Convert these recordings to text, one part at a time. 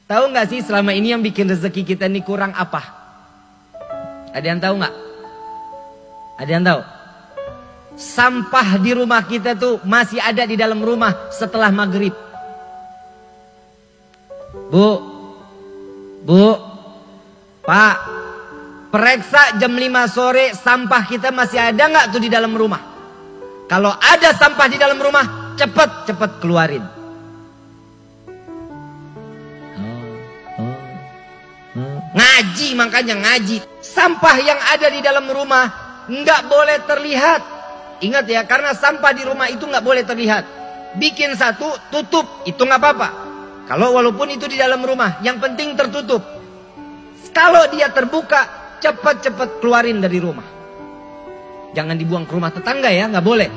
Tahu nggak sih selama ini yang bikin rezeki kita ini kurang apa? Ada yang tahu nggak? Ada yang tahu? Sampah di rumah kita tuh masih ada di dalam rumah setelah maghrib. Bu, Pak, periksa jam 5 sore sampah kita masih ada nggak tuh di dalam rumah? Kalau ada sampah di dalam rumah, cepet keluarin. Ngaji, makanya ngaji. Sampah yang ada di dalam rumah nggak boleh terlihat. Ingat ya, karena sampah di rumah itu nggak boleh terlihat. Bikin satu, tutup, itu nggak apa-apa. Kalau walaupun itu di dalam rumah, yang penting tertutup. Kalau dia terbuka, cepat keluarin dari rumah. Jangan dibuang ke rumah tetangga ya, nggak boleh.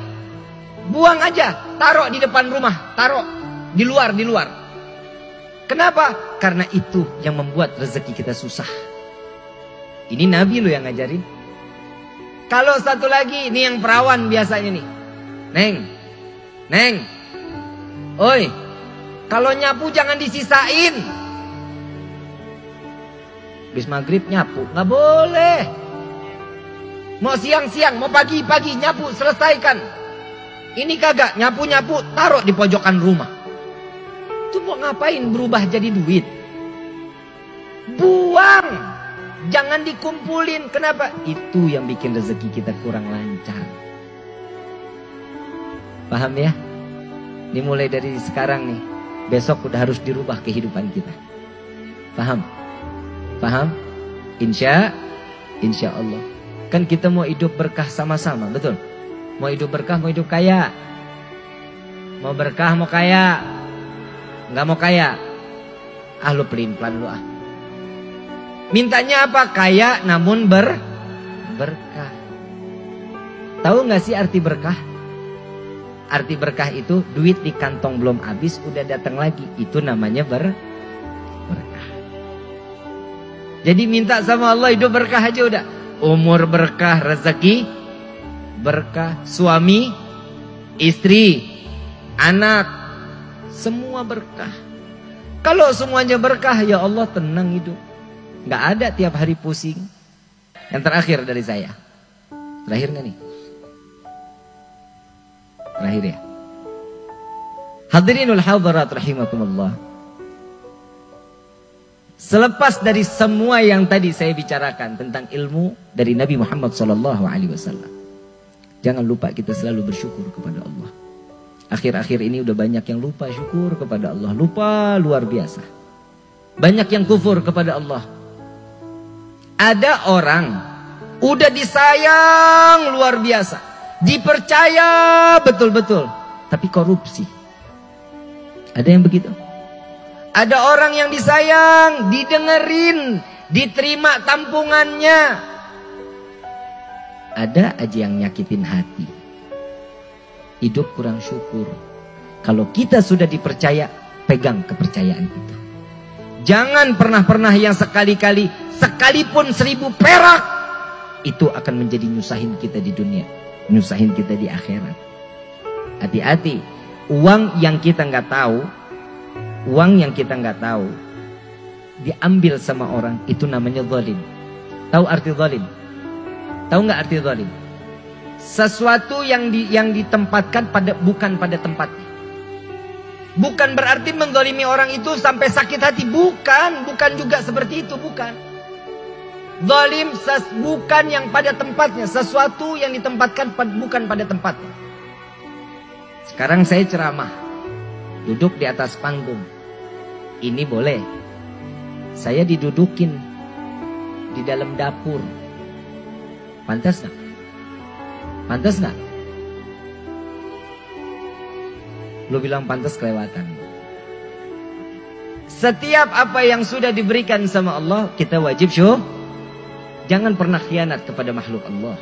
Buang aja, taruh di depan rumah, taruh di luar. Kenapa? Karena itu yang membuat rezeki kita susah. Ini Nabi loh yang ngajarin. Kalau satu lagi, ini yang perawan biasanya nih. Neng, oi, kalau nyapu jangan disisain. Habis maghrib nyapu, nggak boleh. Mau siang-siang, mau pagi-pagi nyapu, selesaikan. Ini kagak, nyapu, taruh di pojokan rumah. Itu mau ngapain berubah jadi duit? Buang, jangan dikumpulin. Kenapa? Itu yang bikin rezeki kita kurang lancar. Paham ya? Ini mulai dari sekarang nih, besok udah harus dirubah kehidupan kita. Paham? Insya Allah. Kan kita mau hidup berkah sama-sama, betul? Mau hidup berkah, mau hidup kaya. Mau berkah, mau kaya. Nggak mau kaya. Lu pelin-pelan lu ah. Mintanya apa? Kaya namun berkah. Tahu nggak sih arti berkah? Arti berkah itu duit di kantong belum habis udah datang lagi. Itu namanya berkah. Jadi minta sama Allah hidup berkah aja udah. Umur berkah, rezeki berkah, suami, istri, anak, semua berkah. Kalau semuanya berkah, ya Allah tenang hidup. Nggak ada tiap hari pusing. Yang terakhir dari saya. Terakhir nggak nih? Terakhir ya. Hadirinul hadirat rahimakumullah. Selepas dari semua yang tadi saya bicarakan tentang ilmu dari Nabi Muhammad SAW, jangan lupa kita selalu bersyukur kepada Allah. Akhir-akhir ini udah banyak yang lupa syukur kepada Allah. Lupa luar biasa. Banyak yang kufur kepada Allah. Ada orang udah disayang luar biasa, dipercaya betul-betul, tapi korupsi. Ada yang begitu? Ada orang yang disayang, didengerin, diterima tampungannya. Ada aja yang nyakitin hati. Hidup kurang syukur. Kalau kita sudah dipercaya, pegang kepercayaan itu. Jangan pernah yang sekali-kali, sekalipun 1000 perak, itu akan menjadi nyusahin kita di dunia, nyusahin kita di akhirat. Hati-hati, uang yang kita nggak tahu, diambil sama orang, itu namanya zalim. Tahu arti zalim? Tahu nggak arti zalim? Sesuatu yang ditempatkan bukan pada tempatnya. Bukan berarti menzalimi orang itu sampai sakit hati, bukan juga seperti itu, bukan. Zalim bukan yang pada tempatnya, sesuatu yang ditempatkan bukan pada tempatnya. Sekarang saya ceramah, duduk di atas panggung. Ini boleh. Saya didudukin di dalam dapur. Pantas nggak? Pantas nggak? Lu bilang pantas, kelewatan. Setiap apa yang sudah diberikan sama Allah, kita wajib syukur. Jangan pernah khianat kepada makhluk Allah.